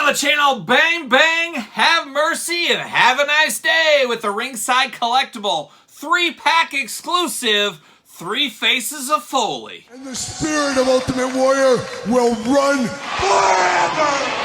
on the channel, bang bang, have mercy, and have a nice day with the Ringside Collectible 3-pack exclusive 3 Faces of Foley. And the spirit of Ultimate Warrior will run forever!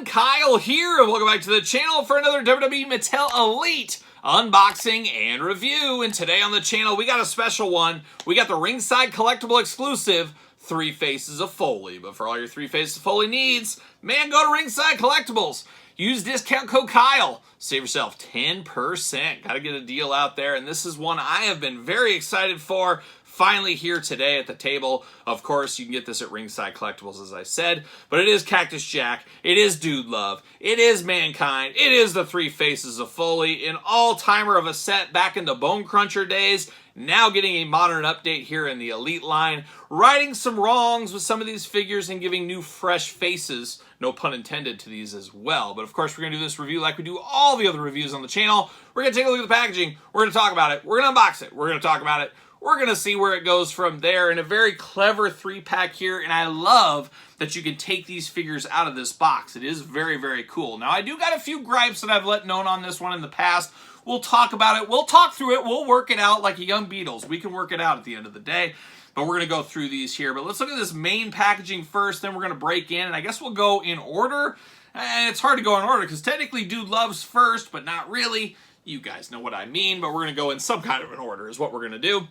Kyle here, and welcome back to the channel for another WWE Mattel Elite unboxing and review. And today on the channel, we got a special one. We got the Ringside Collectible exclusive 3 Faces of Foley. But for all your 3 Faces of Foley needs, man, go to Ringside Collectibles. Use discount code Kyle. Save yourself 10%. Got to get a deal out there. And this is one I have been very excited for. Finally here today at the table. Of course, you can get this at Ringside Collectibles, as I said, but it is Cactus Jack, it is Dude Love, it is Mankind, it is the 3 Faces of Foley, an all-timer of a set back in the Bone Cruncher days, now getting a modern update here in the Elite line, righting some wrongs with some of these figures and giving new fresh faces, no pun intended, to these as well. But of course, we're going to do this review like we do all the other reviews on the channel. We're going to take a look at the packaging, we're going to talk about it, we're going to unbox it, we're going to talk about it, we're going to see where it goes from there in a very clever 3-pack here, and I love that you can take these figures out of this box. It is very, very cool. Now, I do got a few gripes that I've let known on this one in the past. We'll talk about it. We'll talk through it. We'll work it out like a young Beatles. We can work it out at the end of the day, but we're going to go through these here. But let's look at this main packaging first, then we're going to break in, and I guess we'll go in order. And it's hard to go in order because technically Dude Love's first, but not really. You guys know what I mean, but we're going to go in some kind of an order is what we're going to do.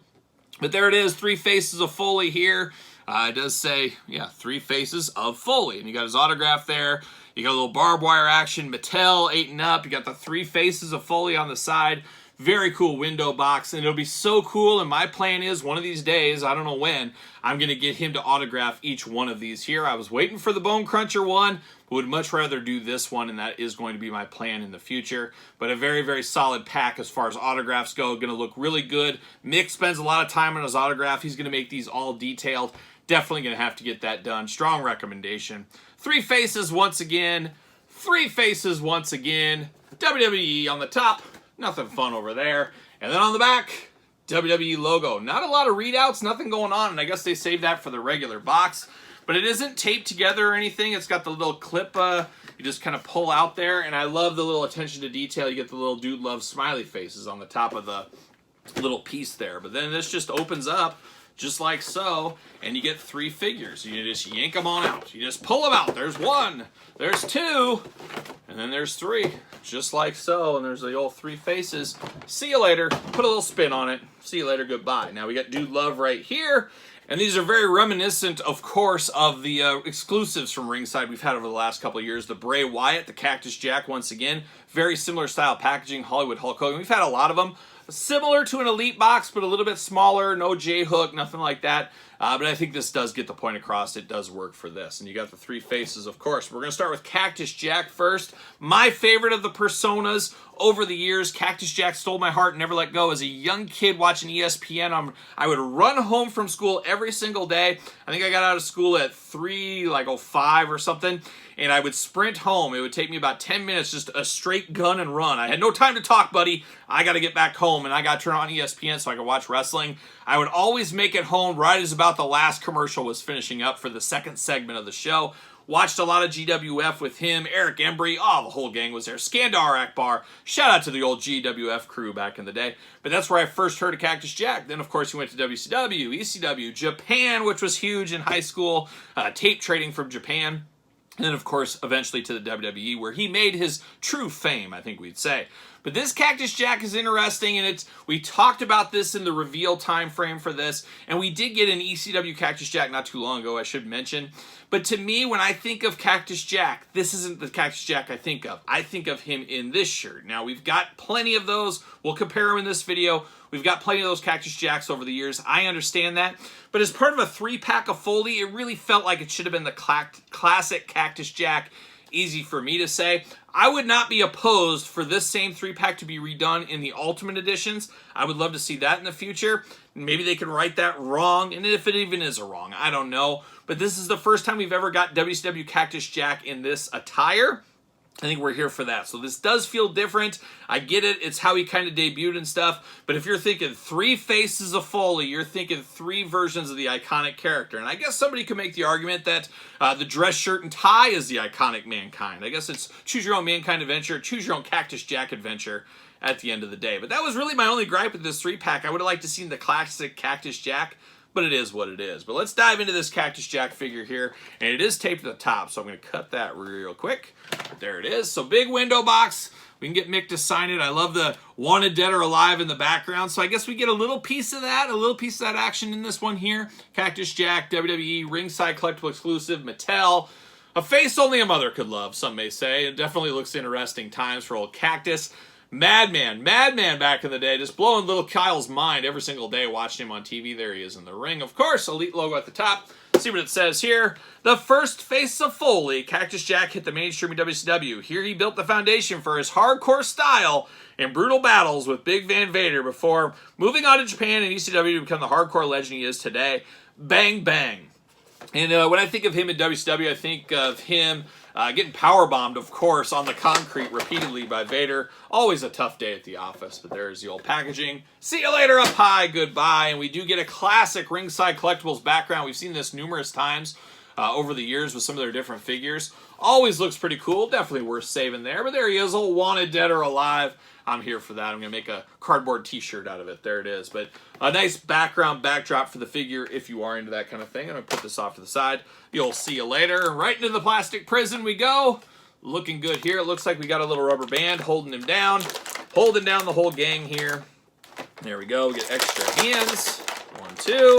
But there it is, 3 Faces of Foley here. It does say, yeah, 3 Faces of Foley. And you got his autograph there. You got a little barbed wire action, Mattel, 8 and up. You got the 3 Faces of Foley on the side. Very cool window box. And it'll be so cool. And my plan is one of these days, I don't know when, I'm going to get him to autograph each one of these here. I was waiting for the Bone Cruncher one. Would much rather do this one, and that is going to be my plan in the future. But a very, very solid pack as far as autographs go. Going to look really good. Mick spends a lot of time on his autograph. He's going to make these all detailed. Definitely going to have to get that done. Strong recommendation. 3 Faces once again. 3 Faces once again. WWE on the top. Nothing fun over there. And then on the back, WWE logo. Not a lot of readouts. Nothing going on. And I guess they saved that for the regular box. But it isn't taped together or anything. It's got the little clip you just kind of pull out there. And I love the little attention to detail. You get the little Dude Love smiley faces on the top of the little piece there. But then this just opens up just like so. And you get 3 figures. You just yank them on out. You just pull them out. There's 1. There's 2. And then there's 3. Just like so. And there's the old 3 faces. See you later. Put a little spin on it. See you later. Goodbye. Now we got Dude Love right here. And these are very reminiscent, of course, of the exclusives from Ringside we've had over the last couple of years. The Bray Wyatt, the Cactus Jack, once again. Very similar style packaging, Hollywood Hulk Hogan. We've had a lot of them. Similar to an Elite box, but a little bit smaller. No J-hook, nothing like that. But I think this does get the point across. It does work for this. And you got the 3 faces, of course. We're going to start with Cactus Jack first. My favorite of the personas over the years. Cactus Jack stole my heart and never let go. As a young kid watching ESPN, I would run home from school every single day. I think I got out of school at 3:05 or something. And I would sprint home. It would take me about 10 minutes, just a straight gun and run. I had no time to talk, buddy. I got to get back home, and I got to turn on ESPN so I could watch wrestling. I would always make it home right as about the last commercial was finishing up for the second segment of the show. Watched a lot of GWF with him, Eric Embry, the whole gang was there. Skandar Akbar, shout out to the old GWF crew back in the day. But that's where I first heard of Cactus Jack. Then, of course, he went to WCW, ECW, Japan, which was huge in high school, tape trading from Japan. And then, of course, eventually to the WWE, where he made his true fame, I think we'd say. But this Cactus Jack is interesting, and we talked about this in the reveal time frame for this, and we did get an ECW Cactus Jack not too long ago, I should mention. But to me, when I think of Cactus Jack, this isn't the Cactus Jack I think of. I think of him in this shirt. Now, we've got plenty of those. We'll compare them in this video. We've got plenty of those Cactus Jacks over the years. I understand that. But as part of a 3-pack of Foley, it really felt like it should have been the classic Cactus Jack easy for me to say. I would not be opposed for this same 3-pack to be redone in the Ultimate Editions. I would love to see that in the future. Maybe they can right that wrong, and if it even is a wrong, I don't know. But this is the first time we've ever got WCW Cactus Jack in this attire. I think we're here for that. So this does feel different. I get it. It's how he kind of debuted and stuff. But if you're thinking 3 faces of Foley, you're thinking 3 versions of the iconic character. And I guess somebody could make the argument that the dress shirt and tie is the iconic Mankind. I guess it's choose your own Mankind adventure, choose your own Cactus Jack adventure at the end of the day. But that was really my only gripe with this 3-pack. I would have liked to see the classic Cactus Jack, but it is what it is. But let's dive into this Cactus Jack figure here. And it is taped to the top, so I'm going to cut that real quick. There it is. So big window box. We can get Mick to sign it. I love the Wanted Dead or Alive in the background. So I guess we get a little piece of that, action in this one here. Cactus Jack, WWE, Ringside Collectible exclusive, Mattel. A face only a mother could love, some may say. It definitely looks interesting times for old Cactus. Madman back in the day, just blowing little Kyle's mind every single day watching him on TV. There he is in the ring, of course. Elite logo at the top. See what it says here. The first face of Foley, Cactus Jack hit the mainstream in WCW. Here he built the foundation for his hardcore style and brutal battles with Big Van Vader before moving on to Japan and ECW to become the hardcore legend he is today. Bang, bang. And when I think of him in WCW, I think of him getting powerbombed, of course, on the concrete repeatedly by Vader. Always a tough day at the office, but there's the old packaging. See you later up high, goodbye. And we do get a classic Ringside Collectibles background. We've seen this numerous times over the years with some of their different figures. Always looks pretty cool. Definitely worth saving there. But there he is, old Wanted Dead or Alive. I'm here for that. I'm going to make a cardboard t-shirt out of it. There it is. But a nice backdrop for the figure if you are into that kind of thing. I'm going to put this off to the side. You'll see you later. Right into the plastic prison we go. Looking good here. It looks like we got a little rubber band holding him down. Holding down the whole gang here. There we go. We get extra hands. 1, 2.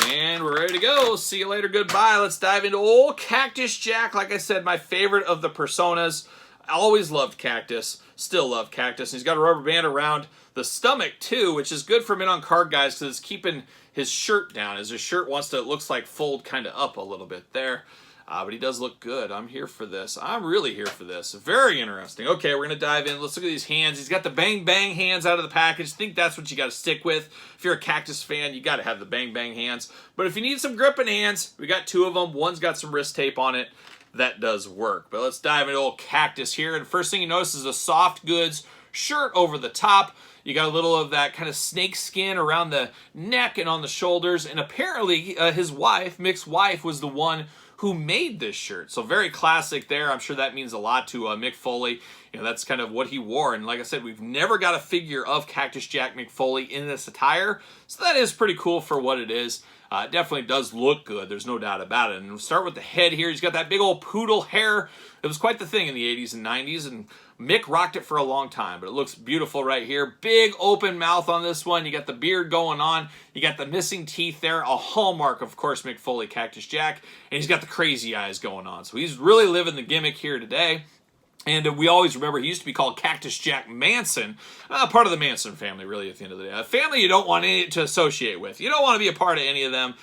And we're ready to go. See you later. Goodbye. Let's dive into old Cactus Jack. Like I said, my favorite of the personas. I always loved Cactus. Still love Cactus. And he's got a rubber band around the stomach, too, which is good for men on card guys because it's keeping his shirt down. As his shirt wants to, it looks like, fold kind of up a little bit there. But he does look good. I'm here for this. I'm really here for this. Very interesting. Okay, we're going to dive in. Let's look at these hands. He's got the Bang Bang hands out of the package. I think that's what you got to stick with. If you're a Cactus fan, you got to have the Bang Bang hands. But if you need some gripping hands, we got 2 of them. One's got some wrist tape on it. That does work. But let's dive into old Cactus here. And first thing you notice is a soft goods shirt over the top. You got a little of that kind of snake skin around the neck and on the shoulders. And apparently his wife, Mick's wife, was the one who made this shirt. So very classic there. I'm sure that means a lot to Mick Foley. You know, that's kind of what he wore. And like I said, we've never got a figure of Cactus Jack Mick Foley in this attire. So that is pretty cool for what it is. It definitely does look good. There's no doubt about it. And we'll start with the head here. He's got that big old poodle hair. It was quite the thing in the 80s and 90s. And Mick rocked it for a long time. But it looks beautiful right here. Big open mouth on this one. You got the beard going on. You got the missing teeth there. A hallmark, of course, Mick Foley, Cactus Jack. And he's got the crazy eyes going on. So he's really living the gimmick here today. And we always remember he used to be called Cactus Jack Manson, part of the Manson family, really, at the end of the day. A family you don't want any to associate with. You don't want to be a part of any of them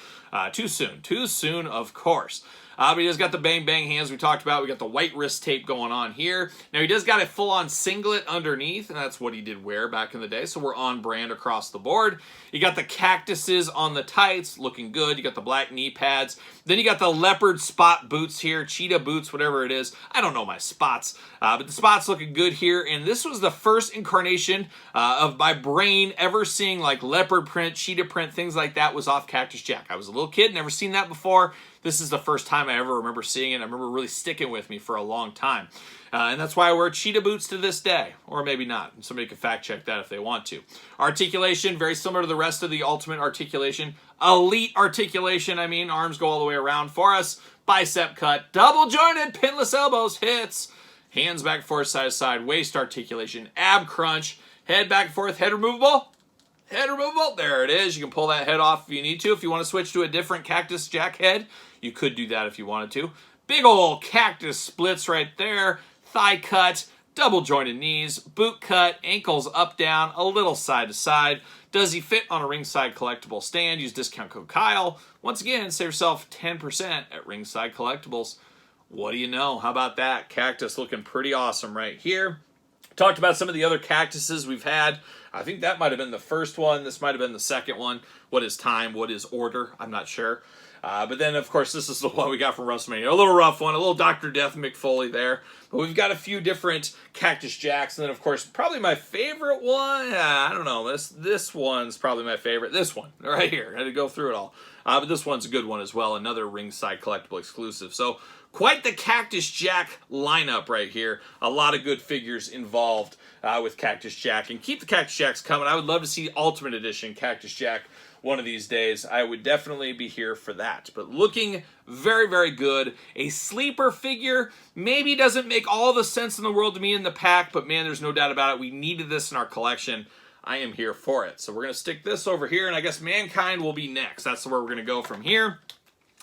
too soon. Too soon, of course. But he has got the Bang Bang hands we talked about. We got the white wrist tape going on here. Now, he does got a full-on singlet underneath, and that's what he did wear back in the day, so we're on brand across the board. You got the cactuses on the tights, looking good. You got the black knee pads. Then you got the leopard spot boots here, cheetah boots, whatever it is. I don't know my spots, but the spots looking good here, and this was the first incarnation of my brain ever seeing like leopard print, cheetah print, things like that was off Cactus Jack. I was a little kid, never seen that before. This is the first time I ever remember seeing it. I remember really sticking with me for a long time. And that's why I wear cheetah boots to this day. Or maybe not. Somebody can fact check that if they want to. Articulation, very similar to the rest of the Ultimate articulation. Elite articulation, I mean. Arms go all the way around for us. Bicep cut. Double jointed. Pinless elbows. Hits. Hands back and forth, side to side. Waist articulation. Ab crunch. Head back and forth. Head removable. Head removable. There it is. You can pull that head off if you need to. If you want to switch to a different Cactus Jack head, you could do that if you wanted to. Big old cactus splits right there. Thigh cut, double jointed knees, boot cut, ankles up, down, a little side to side. Does he fit on a Ringside Collectible stand? Use discount code Kyle. Once again, save yourself 10% at Ringside Collectibles. What do you know? How about that? Cactus looking pretty awesome right here. Talked about some of the other cactuses we've had. I think that might have been the first one. This might have been the second one. What is time? What is order? I'm not sure. But then, of course, this is the one we got from WrestleMania. A little rough one. A little Dr. Death McFoley there. But we've got a few different Cactus Jacks. And then, of course, probably my favorite one. I don't know. This one's probably my favorite. This one right here. I had to go through it all. But this one's a good one as well. Another Ringside Collectible exclusive. So quite the Cactus Jack lineup right here. A lot of good figures involved with Cactus Jack. And keep the Cactus Jacks coming. I would love to see Ultimate Edition Cactus Jack one of these days. I would definitely be here for that. But looking very, very good. A sleeper figure maybe doesn't make all the sense in the world to me in the pack, but man, there's no doubt about it. We needed this in our collection. I am here for it. So we're going to stick this over here, and I guess Mankind will be next. That's where we're going to go from here.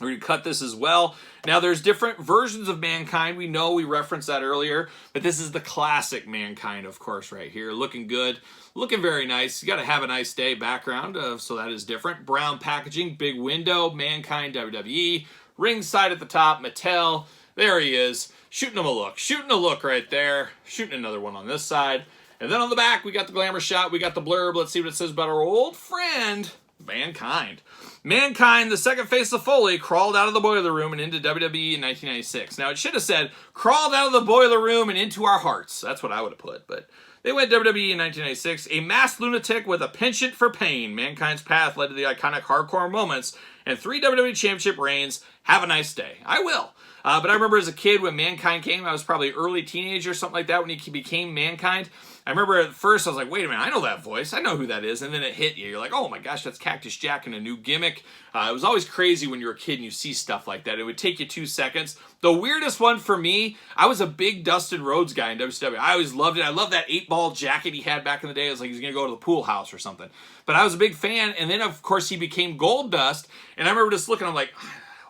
We're going to cut this as well. Now, there's different versions of Mankind. We know we referenced that earlier, but this is the classic Mankind, of course, right here. Looking good. Looking very nice. You got to have a nice day background, so that is different. Brown packaging, big window, Mankind WWE. Ringside at the top, Mattel. There he is. Shooting him a look. Shooting a look right there. Shooting another one on this side. And then on the back, we got the glamour shot. We got the blurb. Let's see what it says about our old friend, Mankind. Mankind, the second face of Foley, crawled out of the boiler room and into WWE in 1996. Now, it should have said, crawled out of the boiler room and into our hearts. That's what I would have put, but they went WWE in 1996. A masked lunatic with a penchant for pain. Mankind's path led to the iconic hardcore moments and 3 WWE Championship reigns. Have a nice day. I will. But I remember as a kid when Mankind came, I was probably early teenager or something like that when he became Mankind. I remember at first I was like, wait a minute, I know that voice. I know who that is. And then it hit you. You're like, oh my gosh, that's Cactus Jack in a new gimmick. It was always crazy when you're a kid and you see stuff like that. It would take you 2 seconds. The weirdest one for me, I was a big Dustin Rhodes guy in WCW. I always loved it. I loved that 8-ball jacket he had back in the day. It was like he was going to go to the pool house or something. But I was a big fan. And then, of course, he became Gold Dust. And I remember just looking, I'm like,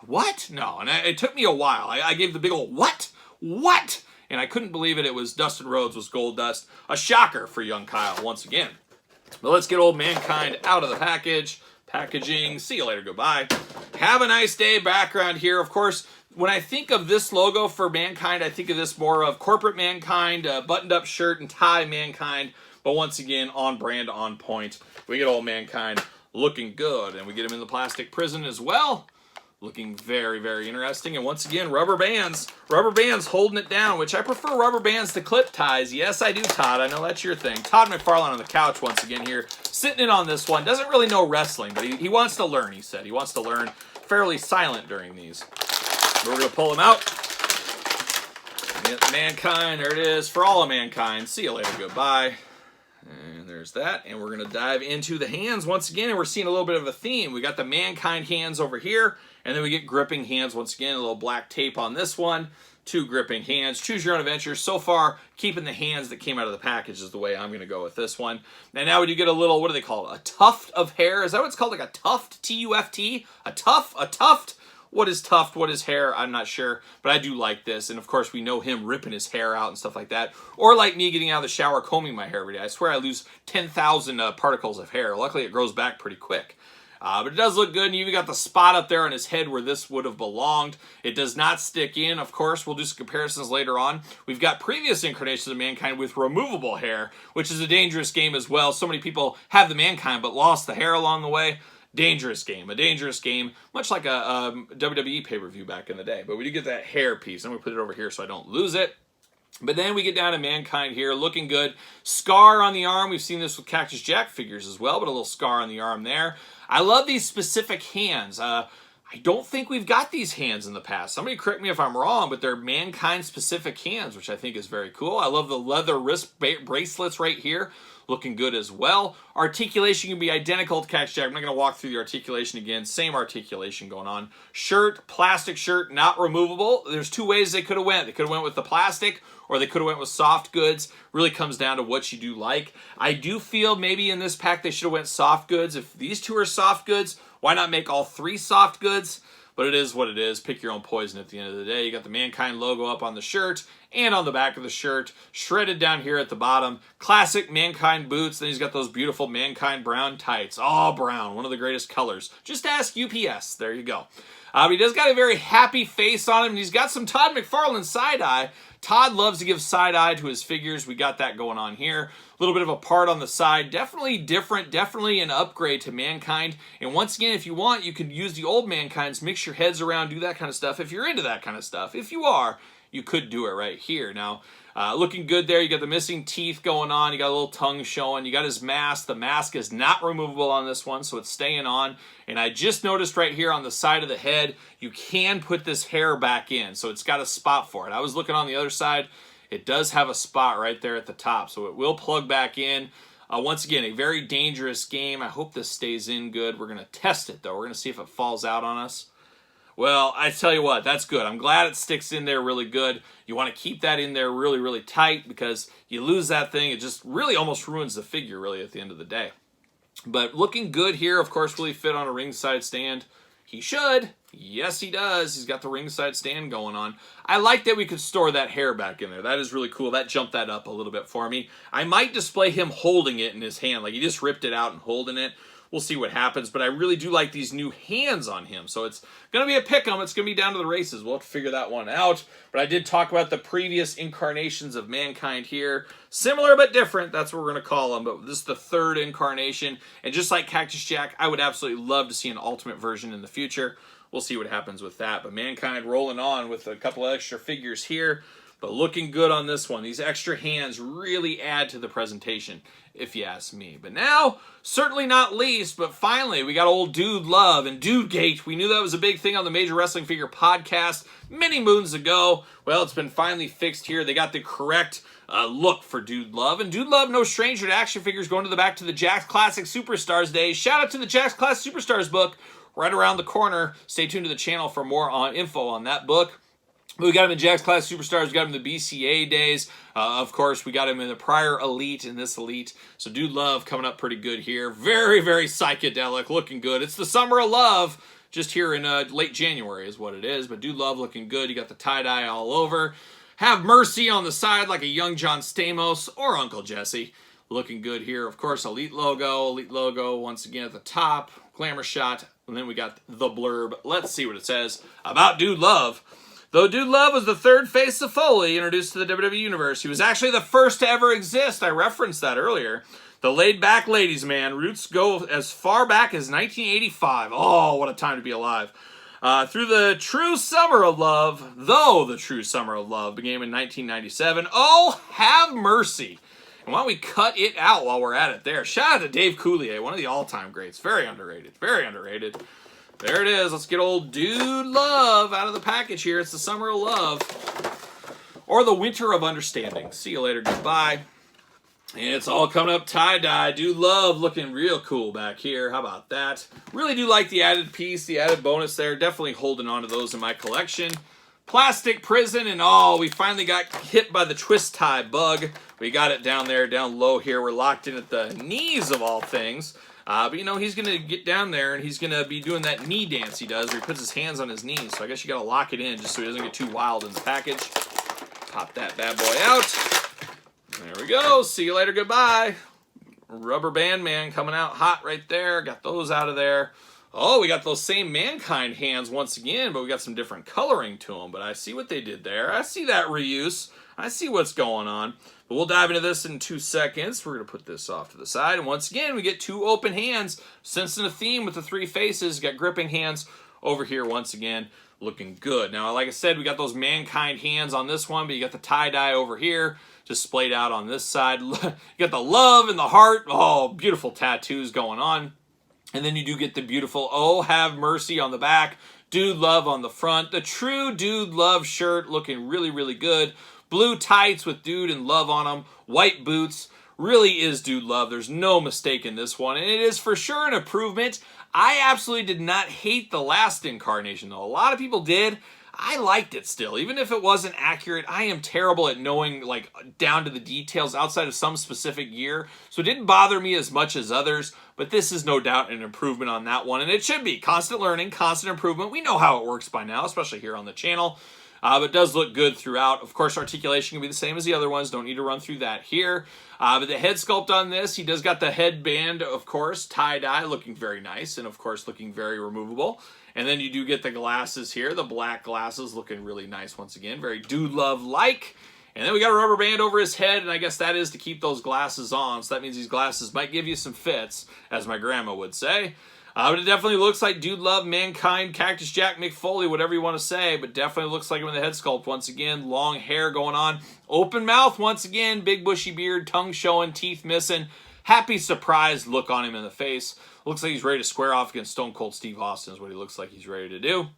what? No. And it took me a while. I gave the big old, what? What? And I couldn't believe it. It was Dustin Rhodes was Gold Dust. A shocker for young Kyle once again. But let's get old Mankind out of the packaging. See you later. Goodbye. Have a nice day background here. Of course, when I think of this logo for Mankind, I think of this more of corporate Mankind, buttoned up shirt and tie Mankind. But once again, on brand, on point. We get old Mankind looking good. And we get him in the plastic prison as well. Looking very, very interesting. And once again, rubber bands. Rubber bands holding it down, which I prefer rubber bands to clip ties. Yes, I do, Todd. I know that's your thing. Todd McFarlane on the couch once again here, sitting in on this one. Doesn't really know wrestling, but he wants to learn, he said. He wants to learn. Fairly silent during these. But we're going to pull him out. Get Mankind. There it is. For all of Mankind. See you later. Goodbye. And there's that. And we're going to dive into the hands once again. And we're seeing a little bit of a theme. We got the Mankind hands over here. And then we get gripping hands once again. A little black tape on this one. 2 gripping hands. Choose your own adventure. So far, keeping the hands that came out of the package is the way I'm going to go with this one. And now we do get a little, what do they call it? A tuft of hair. Is that what it's called? Like a tuft? T-U-F-T? A tuft? A tuft? What is tuft? What is hair? I'm not sure. But I do like this. And of course, we know him ripping his hair out and stuff like that. Or like me getting out of the shower, combing my hair every day. I swear I lose 10,000 particles of hair. Luckily, it grows back pretty quick. But it does look good, and you even got the spot up there on his head where this would have belonged. It does not stick in, of course. We'll do some comparisons later on. We've got previous incarnations of Mankind with removable hair, which is a dangerous game as well. So many people have the Mankind but lost the hair along the way. Dangerous game, a dangerous game, much like a WWE pay-per-view back in the day. But we do get that hair piece. I'm going to put it over here so I don't lose it. But then we get down to Mankind here, looking good. Scar on the arm. We've seen this with Cactus Jack figures as well, but a little scar on the arm there. I love these specific hands. I don't think we've got these hands in the past. Somebody correct me if I'm wrong, but they're Mankind-specific hands, which I think is very cool. I love the leather wrist bracelets right here. Looking good as well. Articulation can be identical to Cactus Jack. I'm not going to walk through the articulation again. Same articulation going on. Shirt, plastic shirt, not removable. There's 2 ways they could have went. They could have went with the plastic, or they could have went with soft goods. Really comes down to what you do like. I do feel maybe in this pack they should have went soft goods. If these 2 are soft goods, why not make all 3 soft goods? But it is what it is. Pick your own poison at the end of the day. You got the Mankind logo up on the shirt and on the back of the shirt, shredded down here at the bottom. Classic Mankind boots. Then he's got those beautiful Mankind brown tights. All brown, one of the greatest colors. Just ask UPS. There you go. But he does got a very happy face on him, and he's got some Todd McFarlane side-eye. Todd loves to give side-eye to his figures. We got that going on here. A little bit of a part on the side. Definitely different. Definitely an upgrade to Mankind. And once again, if you want, you could use the old Mankinds, mix your heads around, do that kind of stuff. If you're into that kind of stuff. If you are, you could do it right here. Now, looking good there. You got the missing teeth going on. You got a little tongue showing. You got his mask. The mask is not removable on this one, so it's staying on. And I just noticed right here on the side of the head, you can put this hair back in. So it's got a spot for it. I was looking on the other side. It does have a spot right there at the top, so it will plug back in. Once again, a very dangerous game. I hope this stays in good. We're going to test it, though. We're going to see if it falls out on us. Well, I tell you what, that's good. I'm glad it sticks in there really good. You want to keep that in there really, really tight because you lose that thing, it just really almost ruins the figure, really, at the end of the day. But looking good here, of course, will he fit on a ringside stand? He should. Yes, he does. He's got the ringside stand going on. I like that we could store that hair back in there. That is really cool. That jumped that up a little bit for me. I might display him holding it in his hand. Like he just ripped it out and holding it. We'll see what happens, but I really do like these new hands on him. So it's going to be a pick-em. It's going to be down to the races. We'll have to figure that one out. But I did talk about the previous incarnations of Mankind here. Similar but different. That's what we're going to call them. But this is the third incarnation. And just like Cactus Jack, I would absolutely love to see an ultimate version in the future. We'll see what happens with that. But Mankind rolling on with a couple of extra figures here. But looking good on this one. These extra hands really add to the presentation, if you ask me. But now, certainly not least, but finally, we got old Dude Love and Dude Gate. We knew that was a big thing on the Major Wrestling Figure podcast many moons ago. Well, it's been finally fixed here. They got the correct look for Dude Love. And Dude Love, no stranger to action figures, going to the back to the Jakks Classic Superstars days. Shout out to the Jakks Classic Superstars book right around the corner. Stay tuned to the channel for more info on that book. We got him in Jakks Class Superstars. We got him in the BCA days. Of course, we got him in the prior Elite and this Elite. So Dude Love coming up pretty good here. Very, very psychedelic. Looking good. It's the Summer of Love. Just here in late January is what it is. But Dude Love looking good. You got the tie-dye all over. Have Mercy on the side like a young John Stamos or Uncle Jesse. Looking good here. Of course, Elite logo once again at the top. Glamour shot. And then we got the blurb. Let's see what it says about Dude Love. Though Dude Love was the third face of Foley introduced to the WWE Universe, he was actually the first to ever exist. I referenced that earlier. The laid-back ladies' man. Roots go as far back as 1985. Oh, what a time to be alive. Through the true Summer of Love, though the true Summer of Love began in 1997. Oh, have mercy. And why don't we cut it out while we're at it there. Shout out to Dave Coulier, one of the all-time greats. Very underrated. Very underrated. There it is. Let's get old Dude Love out of the package here. It's the Summer of Love. Or the Winter of Understanding. See you later. Goodbye. And it's all coming up tie-dye. Dude Love looking real cool back here. How about that? Really do like the added piece, the added bonus there. Definitely holding on to those in my collection. Plastic Prison, and we finally got hit by the twist tie bug. We got it down there, down low here. We're locked in at the knees of all things. But, you know, he's going to get down there, and he's going to be doing that knee dance he does, where he puts his hands on his knees. So I guess you got to lock it in just so he doesn't get too wild in the package. Pop that bad boy out. There we go. See you later. Goodbye. Rubber Band Man coming out hot right there. Got those out of there. Oh, we got those same Mankind hands once again, but we got some different coloring to them. But I see what they did there. I see that reuse. I see what's going on. But we'll dive into this in 2 seconds. We're going to put this off to the side. And once again, we get two open hands. Sensing a theme with the three faces. Got gripping hands over here once again. Looking good. Now, like I said, we got those Mankind hands on this one, but you got the tie-dye over here. Just splayed out on this side. You got the love and the heart. Oh, beautiful tattoos going on. And then you do get the beautiful Oh Have Mercy on the back. Dude Love on the front. The true Dude Love shirt looking really, really good. Blue tights with Dude and Love on them. White boots. Really is Dude Love. There's no mistake in this one. And it is for sure an improvement. I absolutely did not hate the last incarnation, though. A lot of people did. I liked it still. Even if it wasn't accurate, I am terrible at knowing, like, down to the details outside of some specific year. So it didn't bother me as much as others. But this is no doubt an improvement on that one. And it should be. Constant learning, constant improvement. We know how it works by now, especially here on the channel. but does look good throughout. Of course, articulation can be the same as the other ones. Don't need to run through that here. But the head sculpt on this, he does got the headband, of course, tie-dye, looking very nice, and of course looking very removable. And then you do get the glasses here, the black glasses looking really nice once again, very Dude Love-like. And then we got a rubber band over his head, and I guess that is to keep those glasses on, so that means these glasses might give you some fits, as my grandma would say. But it definitely looks like Dude Love, Mankind, Cactus Jack, Mick Foley, whatever you want to say, but definitely looks like him in the head sculpt once again. Long hair going on. Open mouth once again. Big bushy beard, tongue showing, teeth missing. Happy surprised look on him in the face. Looks like he's ready to square off against Stone Cold Steve Austin is what he looks like he's ready to do.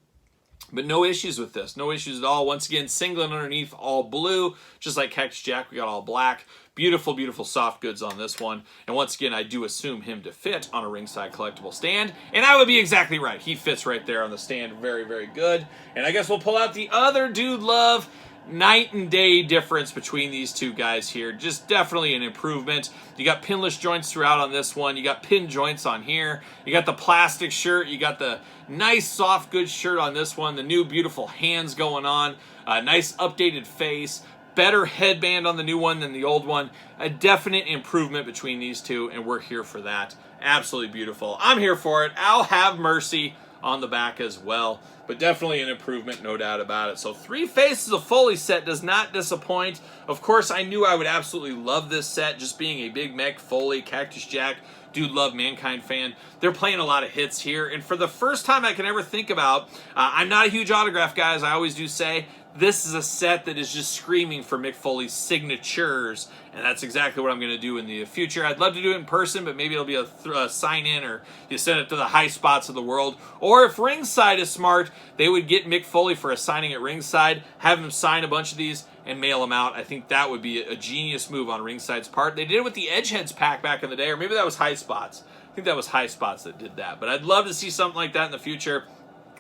But no issues with this. No issues at all. Once again, singlet underneath, all blue. Just like Cactus Jack, we got all black. Beautiful, beautiful soft goods on this one. And once again, I do assume him to fit on a Ringside Collectible stand. And I would be exactly right. He fits right there on the stand. Very, very good. And I guess we'll pull out the other Dude Love. Night and day difference between these two guys here. Just definitely an improvement. You got pinless joints throughout on this one. You got pin joints on here. You got the plastic shirt. You got the nice soft goods shirt on this one. The new beautiful hands going on. Nice updated face. Better headband on the new one than the old one. A definite improvement between these two, and we're here for that. Absolutely beautiful. I'm here for it. I'll have mercy on the back as well. But definitely an improvement, no doubt about it. So 3 Faces of Foley set does not disappoint. Of course, I knew I would absolutely love this set, just being a big Mick Foley, Cactus Jack, Dude Love, Mankind fan. They're playing a lot of hits here. And for the first time I can ever think about, I'm not a huge autograph guy, as I always do say. This is a set that is just screaming for Mick Foley's signatures, and that's exactly what I'm going to do in the future. I'd love to do it in person, but maybe it'll be a sign-in, or you send it to the high spots of the world. Or if Ringside is smart, they would get Mick Foley for a signing at Ringside, have him sign a bunch of these, and mail them out. I think that would be a genius move on Ringside's part. They did it with the Edgeheads pack back in the day, or maybe that was High Spots. I think that was High Spots that did that. But I'd love to see something like that in the future.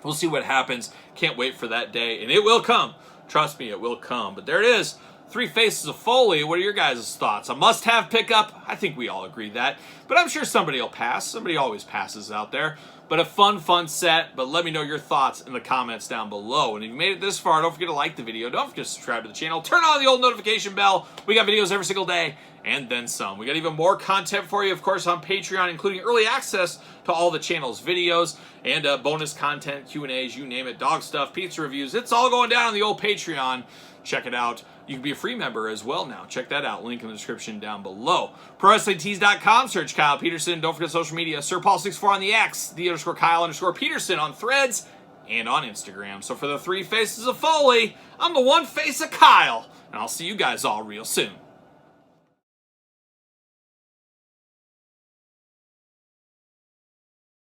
We'll see what happens. Can't wait for that day, and it will come. Trust me, it will come. But there it is. 3 Faces of Foley. What are your guys' thoughts? A must-have pickup? I think we all agree that. But I'm sure somebody will pass. Somebody always passes out there. But a fun, fun set. But let me know your thoughts in the comments down below. And if you made it this far, don't forget to like the video. Don't forget to subscribe to the channel. Turn on the old notification bell. We got videos every single day, and then some. We got even more content for you, of course, on Patreon, including early access to all the channel's videos and bonus content, Q&As, you name it, dog stuff, pizza reviews. It's all going down on the old Patreon. Check it out. You can be a free member as well now. Check that out. Link in the description down below. ProWrestlingTees.com. Search Kyle Peterson. Don't forget social media. SirPaul64 on the X. _Kyle_Peterson on Threads and on Instagram. So for the 3 Faces of Foley, I'm the 1 face of Kyle. And I'll see you guys all real soon.